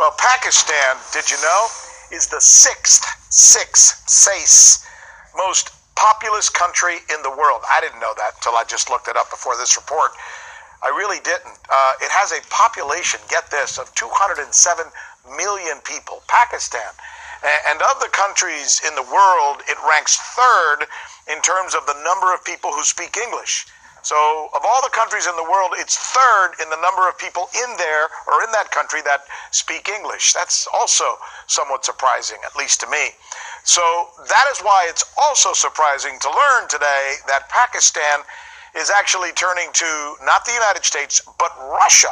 Well, Pakistan, did you know, is the sixth most populous country in the world. I didn't know that until I just looked it up before this report. I really didn't. It has a population, get this, of 207 million people, Pakistan. And of the countries in the world, it ranks third in terms of the number of people who speak English. So of all the countries in the world, it's third in the number of people in there or in that country that speak English. That's also somewhat surprising, at least to me. So that is why it's also surprising to learn today that Pakistan is actually turning to not the United States, but Russia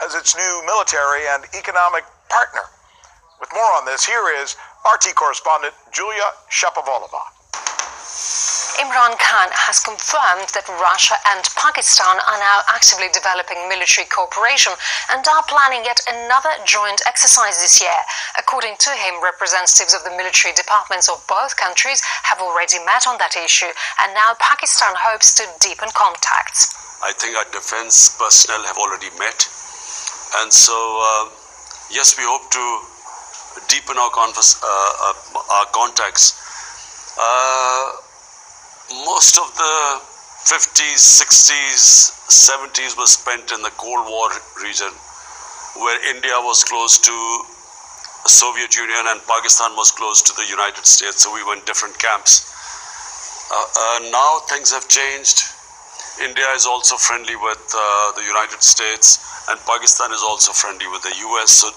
as its new military and economic partner. With more on this, here is RT correspondent Julia Shapovalova. Imran Khan has confirmed that Russia and Pakistan are now actively developing military cooperation and are planning yet another joint exercise this year. According to him, representatives of the military departments of both countries have already met on that issue, and now Pakistan hopes to deepen contacts. I think our defense personnel have already met, and so yes, we hope to deepen our contacts. Most of the 50s, 60s, 70s was spent in the Cold War region, where India was close to the Soviet Union and Pakistan was close to the United States, so we were in different camps. Now things have changed. India is also friendly with the United States, and Pakistan is also friendly with the US, so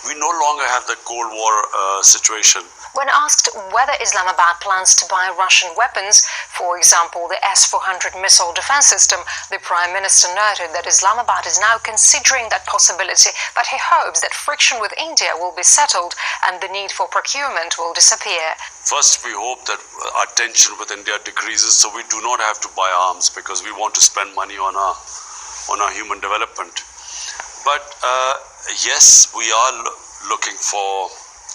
we no longer have the Cold War situation. When asked whether Islamabad plans to buy Russian weapons, for example the S-400 missile defense system, the Prime Minister noted that Islamabad is now considering that possibility, but he hopes that friction with India will be settled and the need for procurement will disappear. First, we hope that our tension with India decreases so we do not have to buy arms, because we want to spend money on our human development. But yes, we are looking for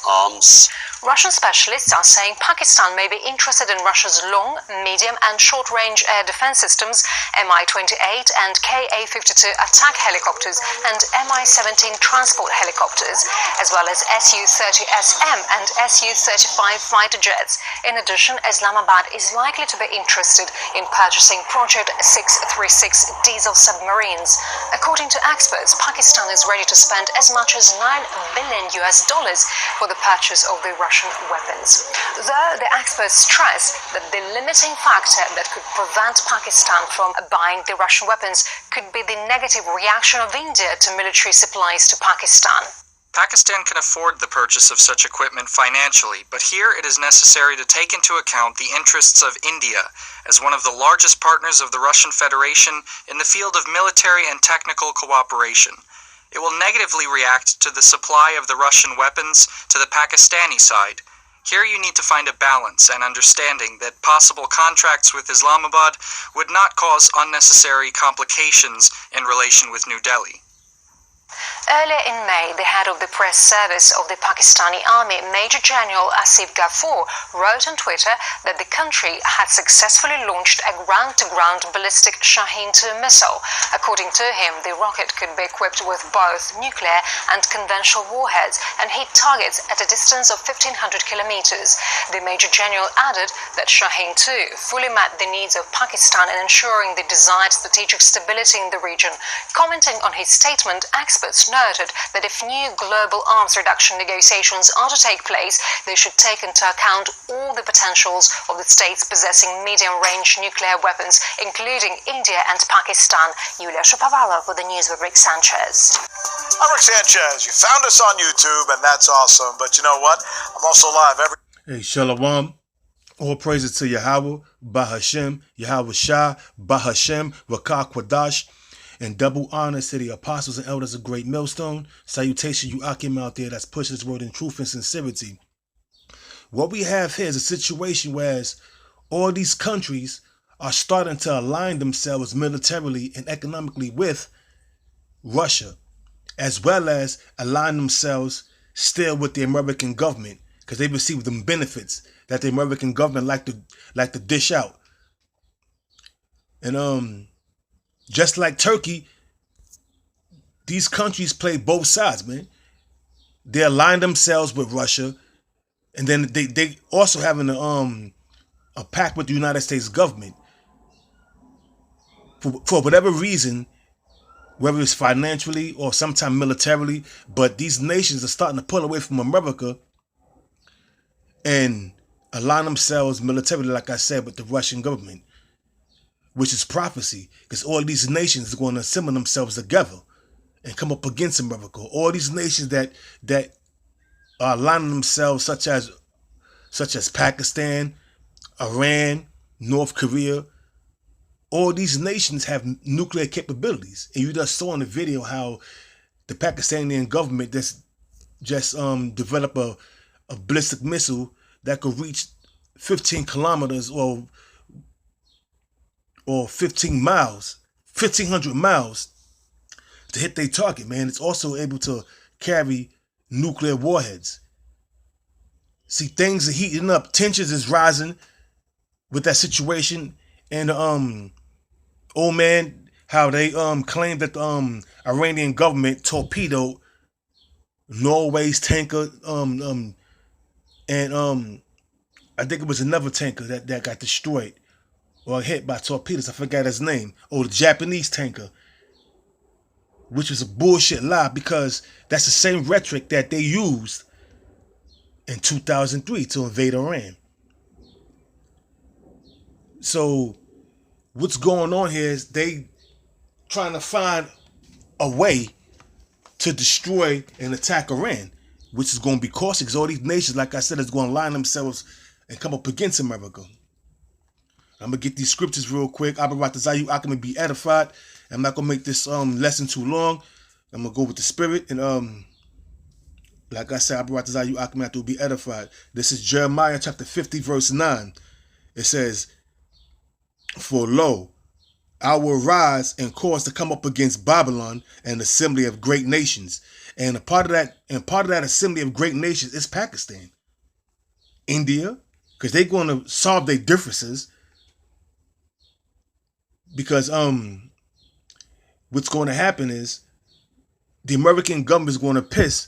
arms. Russian specialists are saying Pakistan may be interested in Russia's long, medium and short-range air defense systems, Mi-28 and Ka-52 attack helicopters and Mi-17 transport helicopters, as well as Su-30SM and Su-35 fighter jets. In addition, Islamabad is likely to be interested in purchasing Project 636 diesel submarines. According to experts, Pakistan is ready to spend as much as $9 billion for the purchase of the Russian weapons. Though the experts stress that the limiting factor that could prevent Pakistan from buying the Russian weapons could be the negative reaction of India to military supplies to Pakistan. Pakistan can afford the purchase of such equipment financially, but here it is necessary to take into account the interests of India as one of the largest partners of the Russian Federation in the field of military and technical cooperation. It will negatively react to the supply of the Russian weapons to the Pakistani side. Here you need to find a balance and understanding that possible contracts with Islamabad would not cause unnecessary complications in relation with New Delhi. Earlier in May, the head of the press service of the Pakistani army, Major General Asif Ghafoor, wrote on Twitter that the country had successfully launched a ground-to-ground ballistic Shaheen-2 missile. According to him, the rocket could be equipped with both nuclear and conventional warheads and hit targets at a distance of 1,500 kilometers. The Major General added that Shaheen-2 fully met the needs of Pakistan in ensuring the desired strategic stability in the region. Commenting on his statement, experts noted that if new global arms reduction negotiations are to take place, they should take into account all the potentials of the states possessing medium-range nuclear weapons, including India and Pakistan. Julia Shapovalova with the news with Rick Sanchez. I'm Rick Sanchez. You found us on YouTube, and that's awesome. But you know what? I'm also live every... Hey, Shalom. All praises to Yahweh, Bahashem, Yahweh Shah, Bahashem, Rakah Kwadash. And double honors to the apostles and elders of Great Millstone. Salutation, you Akim out there that's pushing this word in truth and sincerity. What we have here is a situation where all these countries are starting to align themselves militarily and economically with Russia, as well as align themselves still with the American government, because they receive the benefits that the American government like to dish out. And just like Turkey, these countries play both sides, man. They align themselves with Russia, and then they also having a pact with the United States government for whatever reason, whether it's financially or sometimes militarily. But these nations are starting to pull away from America and align themselves militarily, like I said, with the Russian government, which is prophecy, because all these nations are going to assemble themselves together and come up against America. All these nations that are aligning themselves, such as Pakistan, Iran, North Korea. All these nations have nuclear capabilities, and you just saw in the video how the Pakistani government just developed a ballistic missile that could reach 15 kilometers or 15 miles, 1,500 miles to hit their target, man. It's also able to carry nuclear warheads. See, things are heating up. Tensions is rising with that situation. And old man, how they claimed that the Iranian government torpedoed Norway's tanker, and I think it was another tanker that got destroyed or hit by torpedoes. I forgot his name. Or the Japanese tanker, which was a bullshit lie, because that's the same rhetoric that they used in 2003 to invade Iran. So what's going on here is they trying to find a way to destroy and attack Iran, which is going to be costly, because all these nations, like I said, is going to line themselves and come up against America. I'm going to get these scriptures real quick. Abarat Akim be edified. I'm not going to make this lesson too long. I'm going to go with the spirit. And like I said, Abarat Akim will be edified. This is Jeremiah chapter 50, verse 9. It says, "For lo, I will rise and cause to come up against Babylon an assembly of great nations." And a part of that assembly of great nations is Pakistan, India, because they're going to solve their differences. Because what's going to happen is the American government is going to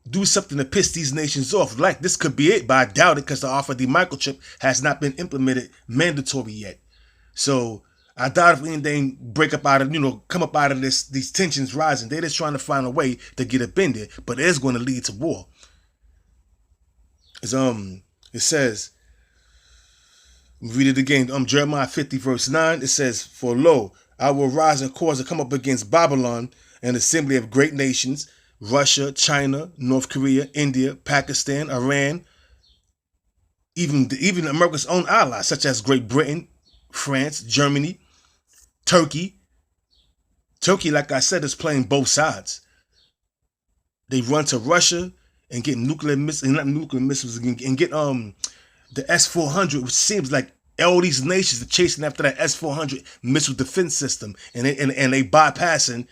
do something to piss these nations off. Like, this could be it, but I doubt it, because the R&D microchip has not been implemented mandatory yet. So I doubt if anything come up out of these tensions rising. They're just trying to find a way to get up in there, but it is going to lead to war. It says, read it again. Jeremiah 50, verse 9. It says, "For lo, I will rise and cause to come up against Babylon an assembly of great nations, Russia, China, North Korea, India, Pakistan, Iran, even America's own allies, such as Great Britain, France, Germany, Turkey. Turkey, like I said, is playing both sides. They run to Russia and get nuclear missiles, and get the S-400, which seems like all these nations are chasing after that S-400 missile defense system, and they bypassing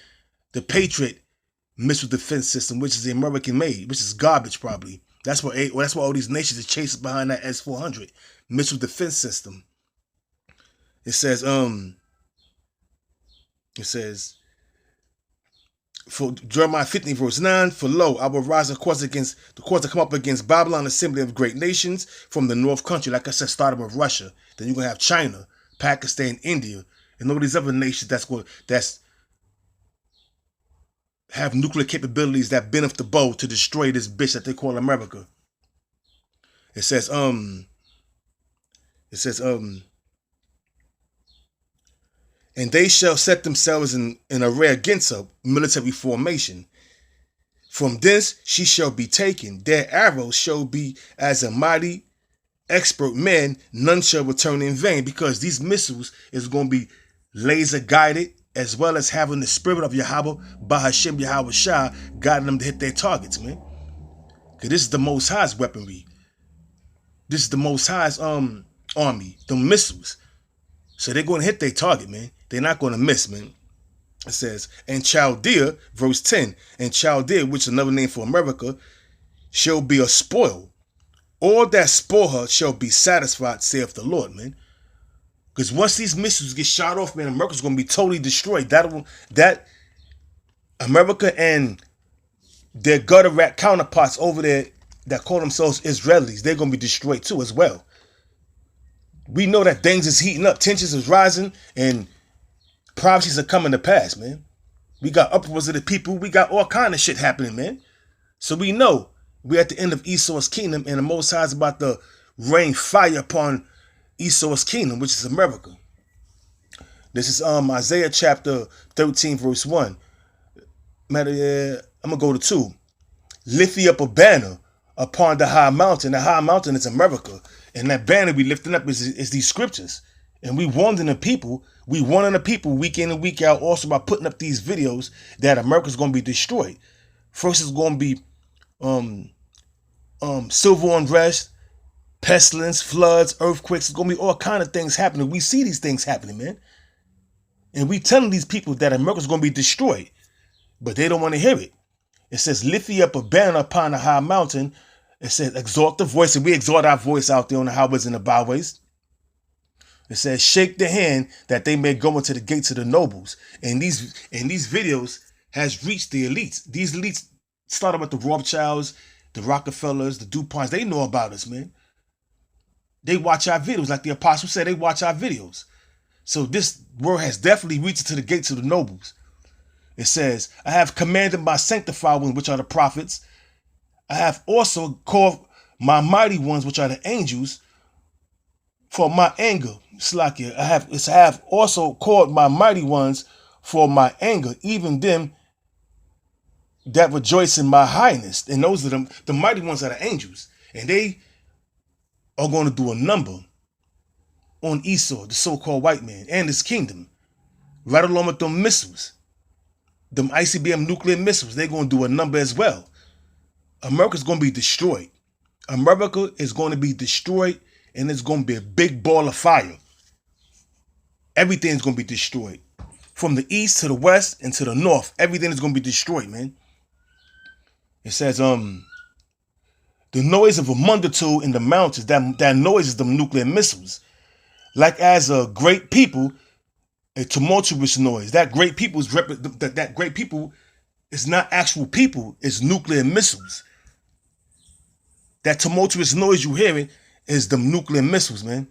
the Patriot missile defense system, which is the American made, which is garbage probably. That's why all these nations are chasing behind that S-400 missile defense system. It says for Jeremiah 15, verse 9, "For lo, I will rise and cause to come up against Babylon, assembly of great nations from the north country." Like I said, starting with Russia. Then you're gonna have China, Pakistan, India, and all these other nations that's have nuclear capabilities that bend up the bow to destroy this bitch that they call America. It says "And they shall set themselves in array against her military formation. From this she shall be taken. Their arrows shall be as a mighty expert man. None shall return in vain." Because these missiles is going to be laser guided, as well as having the spirit of Yahweh, Bahashem Yahweh Shah, guiding them to hit their targets, man. Because this is the Most High's weaponry. This is the Most High's army, the missiles. So they're going to hit their target, man. They're not going to miss, man. It says, "And Chaldea," verse 10, "And Chaldea, which is another name for America, shall be a spoil. All that spoil her shall be satisfied, saith the Lord," man. Because once these missiles get shot off, man, America's going to be totally destroyed. America and their gutter rat counterparts over there that call themselves Israelis, they're going to be destroyed too as well. We know that things is heating up, tensions is rising, and prophecies are coming to pass, man. We got uproars of the people. We got all kind of shit happening, man. So we know we're at the end of Esau's kingdom, and the Most High is about to rain fire upon Esau's kingdom, which is America. This is Isaiah chapter 13, verse 1. I'm going to go to 2. Lift ye up a banner upon the high mountain. The high mountain is America. And that banner we lifting up is these scriptures. And we warning the people week in and week out also by putting up these videos that America's going to be destroyed. First is going to be civil unrest, pestilence, floods, earthquakes. It's going to be all kind of things happening. We see these things happening, man. And we telling these people that America's going to be destroyed. But they don't want to hear it. It says, lift ye up a banner upon a high mountain. It says, exalt the voice. And we exalt our voice out there on the highways and the byways. It says, shake the hand that they may go into the gates of the nobles. And these videos has reached the elites. These elites started with the Rothschilds, the Rockefellers, the DuPonts. They know about us, man. They watch our videos. Like the apostle said, they watch our videos. So this word has definitely reached to the gates of the nobles. It says, I have commanded my sanctified ones, which are the prophets. I have also called my mighty ones, which are the angels, for my anger. Slakia. I have also called my mighty ones for my anger, even them that rejoice in my highness. And those are the mighty ones are the angels. And they are going to do a number on Esau, the so-called white man, and his kingdom. Right along with them missiles. Them ICBM nuclear missiles, they're going to do a number as well. America's going to be destroyed. America is going to be destroyed, and it's going to be a big ball of fire. Everything's going to be destroyed. From the east to the west and to the north, everything is going to be destroyed, man. It says, the noise of a multitude in the mountains, that noise is the nuclear missiles. Like as a great people, a tumultuous noise. That great people is not actual people, it's nuclear missiles. That tumultuous noise you hearing is them nuclear missiles, man.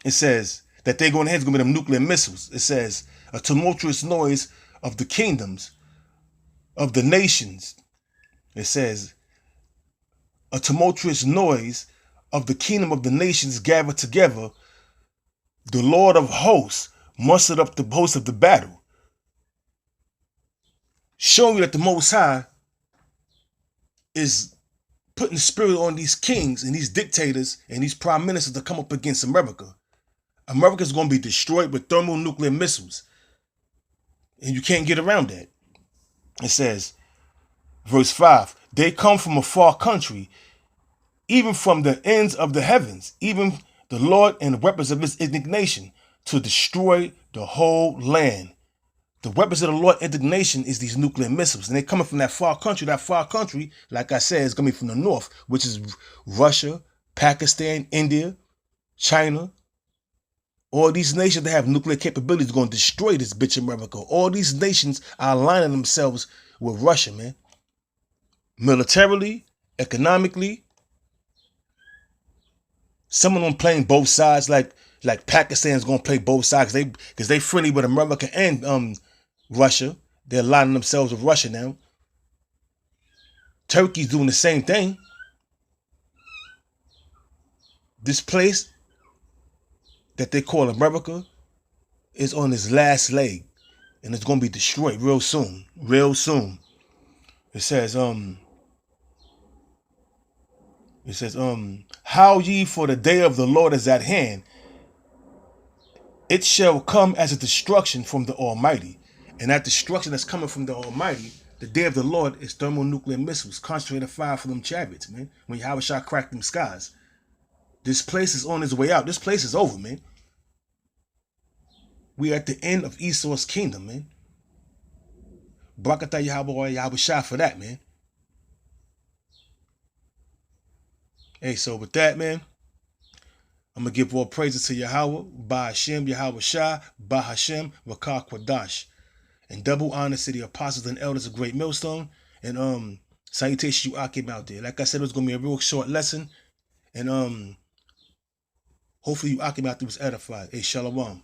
It says that they're going ahead is going to be them nuclear missiles. It says a tumultuous noise of the kingdoms, of the nations. It says a tumultuous noise of the kingdom of the nations gathered together. The Lord of hosts mustered up the host of the battle. Showing you that the Most High is putting the spirit on these kings and these dictators and these prime ministers to come up against America. America is going to be destroyed with thermonuclear missiles. And you can't get around that. It says, verse 5, they come from a far country, even from the ends of the heavens, even the Lord and the weapons of his indignation, to destroy the whole land. The weapons of the Lord's indignation is these nuclear missiles. And they're coming from that far country. That far country, like I said, is coming from the north, which is Russia, Pakistan, India, China. All these nations that have nuclear capabilities are going to destroy this bitch America. All these nations are aligning themselves with Russia, man. Militarily, economically. Some of them playing both sides, like Pakistan's gonna play both sides because they friendly with America and Russia. They're aligning themselves with Russia now. Turkey's doing the same thing. This place that they call America is on its last leg, and it's gonna be destroyed real soon. Real soon. It says, howl ye, for the day of the Lord is at hand. It shall come as a destruction from the Almighty. And that destruction that's coming from the Almighty, the day of the Lord, is thermonuclear missiles, concentrated fire from them chariots, man. When Yahweh Shah cracked them skies. This place is on its way out. This place is over, man. We are at the end of Esau's kingdom, man. Barakatah Yahweh Shah for that, man. Hey, so with that, man, I'm going to give all praises to Yahweh, Ba Hashem, Yahweh Shah, Ba Hashem, Rakah Kwadash. And double honors to the apostles and elders of Great Millstone. And salutations you Akim out there. Like I said, it was gonna be a real short lesson. And hopefully you Akim out there was edified. Hey, shalom.